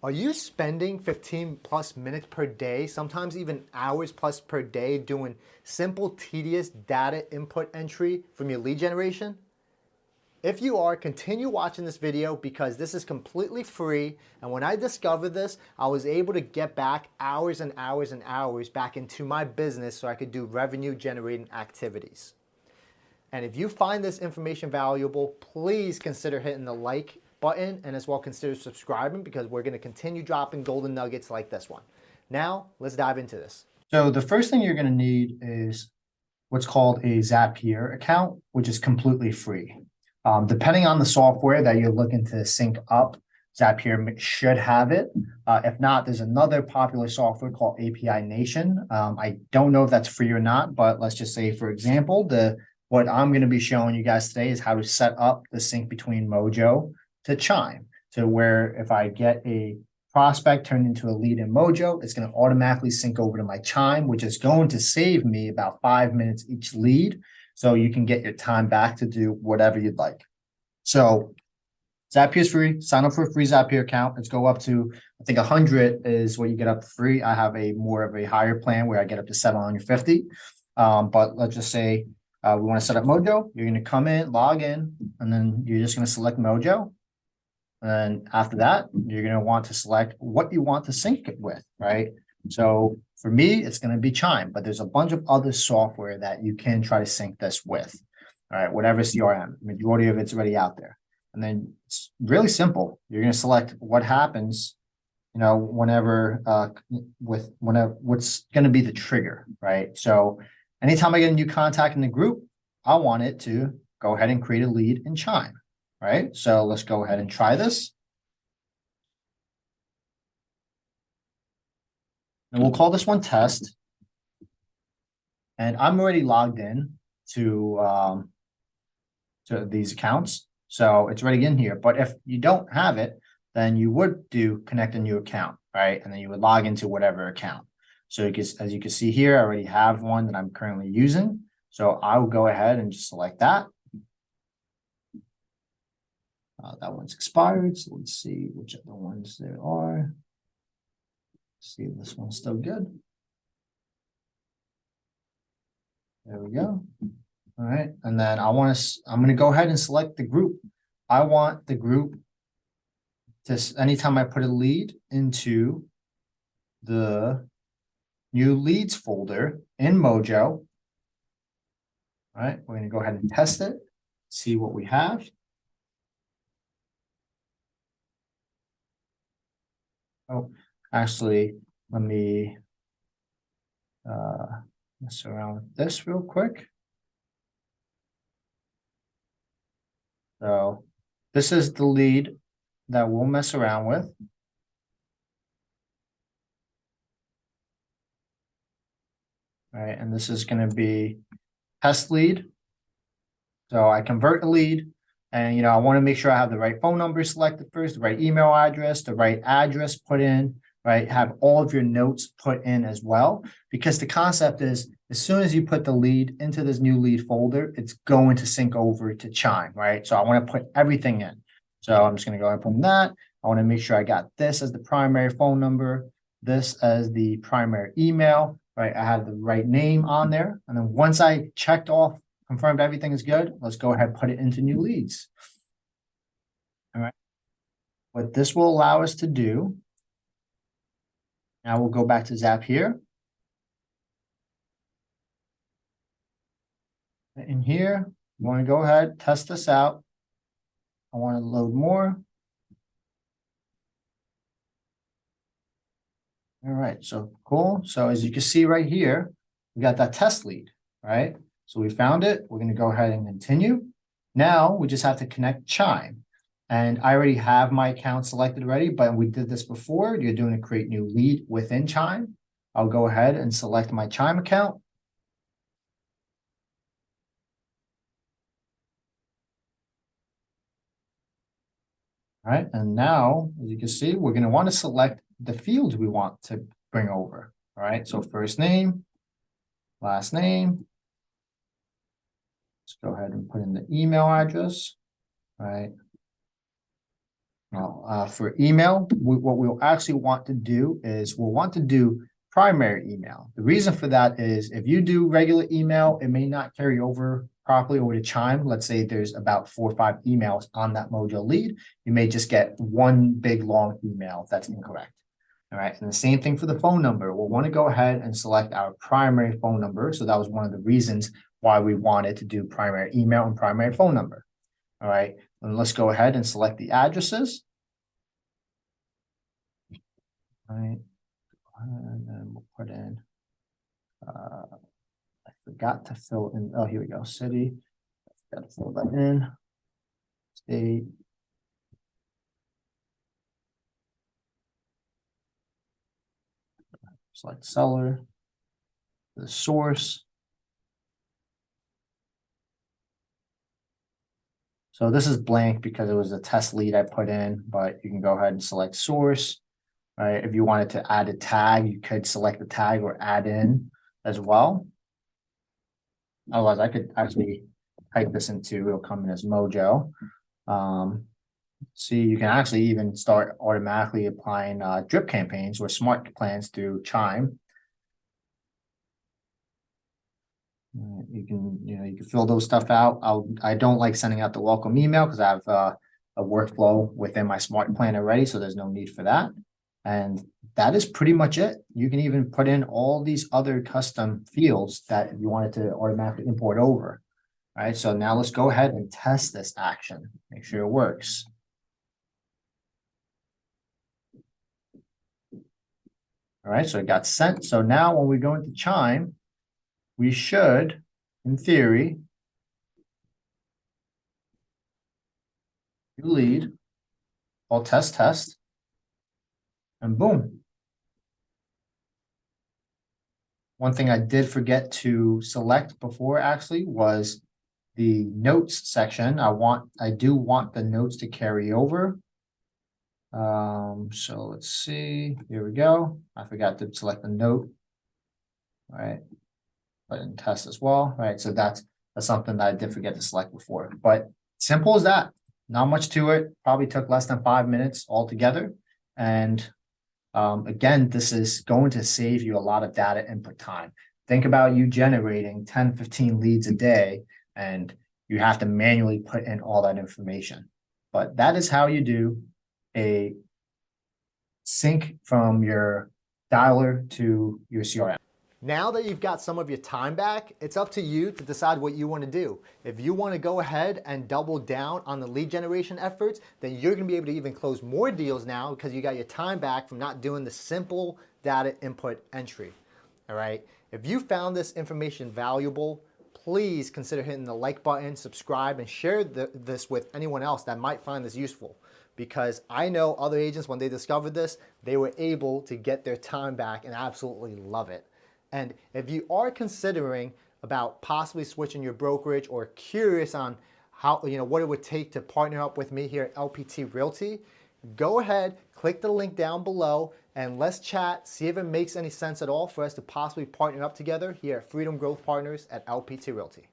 Are you spending 15 plus minutes per day, sometimes even hours plus per day doing simple, tedious data input entry from your lead generation? If you are, continue watching this video because this is completely free. And when I discovered this, I was able to get back hours and hours and hours back into my business so I could do revenue generating activities. And if you find this information valuable, please consider hitting the like button and as well consider subscribing because we're going to continue dropping golden nuggets like this one. Now, let's dive into this. So the first thing you're going to need is what's called a Zapier account, which is completely free. Depending on the software that you're looking to sync up, Zapier should have it. If not, there's another popular software called API Nation. I don't know if that's free or not, but let's just say, for example, what I'm going to be showing you guys today is how to set up the sync between Mojo to Chime. So where if I get a prospect turned into a lead in Mojo, it's going to automatically sync over to my Chime, which is going to save me about 5 minutes each lead. So you can get your time back to do whatever you'd like. So Zapier is free. Sign up for a free Zapier account. Let's go up to, I think 100 is what you get up for free. I have a more of a higher plan where I get up to 750. But let's just say we want to set up Mojo. You're going to come in, log in, and then you're just going to select Mojo. And after that, you're going to want to select what you want to sync it with, right? So for me, it's going to be Chime, but there's a bunch of other software that you can try to sync this with. All right, whatever CRM, majority of it's already out there. And then it's really simple. You're going to select what happens, whenever what's going to be the trigger, right? So anytime I get a new contact in the group, I want it to go ahead and create a lead in Chime. Right, so let's go ahead and try this. And we'll call this one test. And I'm already logged in to these accounts. So it's already in here. But if you don't have it, then you would do connect a new account, right? And then you would log into whatever account. So as you can see here, I already have one that I'm currently using. So I will go ahead and just select that. That one's expired, so let's see which other ones there are. Let's see if this one's still good. There we go. All right, and then I'm going to go ahead and select the group. I want the group to, anytime I put a lead into the new leads folder in Mojo. All right, we're going to go ahead and test it, see what we have. Oh, actually, let me mess around with this real quick. So this is the lead that we'll mess around with. All right, and this is going to be test lead. So I convert a lead. And, I want to make sure I have the right phone number selected first, the right email address, the right address put in, right? Have all of your notes put in as well, because the concept is as soon as you put the lead into this new lead folder, it's going to sync over to Chime, right? So I want to put everything in. So I'm just going to go ahead and put that. I want to make sure I got this as the primary phone number, this as the primary email, right? I have the right name on there. And then once I checked off, confirmed everything is good, let's go ahead and put it into new leads. All right. What this will allow us to do, now we'll go back to Zapier. In here, you want to go ahead, test this out. I want to load more. All right, so cool. So as you can see right here, we got that test lead, right? So we found it. We're going to go ahead and continue. Now we just have to connect Chime. And I already have my account selected already, but we did this before. You're doing a create new lead within Chime. I'll go ahead and select my Chime account. All right, and now, as you can see, we're going to want to select the fields we want to bring over. All right, so first name, last name. Let's go ahead and put in the email address. All right. Now, for email, what we'll actually want to do is we'll want to do primary email. The reason for that is if you do regular email, it may not carry over properly over to Chime. Let's say there's about 4 or 5 emails on that Mojo lead. You may just get one big long email that's incorrect. All right. And the same thing for the phone number. We'll want to go ahead and select our primary phone number. So that was one of the reasons why we wanted to do primary email and primary phone number. All right. And let's go ahead and select the addresses. All right. And then we'll put in, I forgot to fill in, oh, here we go, city. I forgot to fill that in. State. Select seller. The source. So this is blank because it was a test lead I put in, but you can go ahead and select source. Right. If you wanted to add a tag, you could select the tag or add in as well. Otherwise, I could actually type this into, it'll come in as Mojo. See, you can actually even start automatically applying drip campaigns or smart plans through Chime. You can fill those stuff out. I don't like sending out the welcome email because I have a workflow within my smart plan already, so there's no need for that. And that is pretty much it. You can even put in all these other custom fields that you wanted to automatically import over. All right, so now let's go ahead and test this action. Make sure it works. All right, so it got sent. So now when we go into Chime, we should, in theory, do lead, all test, and boom. One thing I did forget to select before actually was the notes section. I do want the notes to carry over. So let's see, here we go. I forgot to select the note. All right, but in test as well. All right, so that's something that I did forget to select before, but simple as that. Not much to it. Probably took less than 5 minutes altogether. And again, this is going to save you a lot of data input time. Think about you generating 10, 15 leads a day, and you have to manually put in all that information. But that is how you do a sync from your dialer to your CRM. Now that you've got some of your time back, it's up to you to decide what you want to do. If you want to go ahead and double down on the lead generation efforts, then you're going to be able to even close more deals now because you got your time back from not doing the simple data input entry. All right. If you found this information valuable, please consider hitting the like button, subscribe, and share this with anyone else that might find this useful. Because I know other agents, when they discovered this, they were able to get their time back and absolutely love it. And if you are considering about possibly switching your brokerage or curious on how, what it would take to partner up with me here at LPT Realty, go ahead, click the link down below, and let's chat, see if it makes any sense at all for us to possibly partner up together here at Freedom Growth Partners at LPT Realty.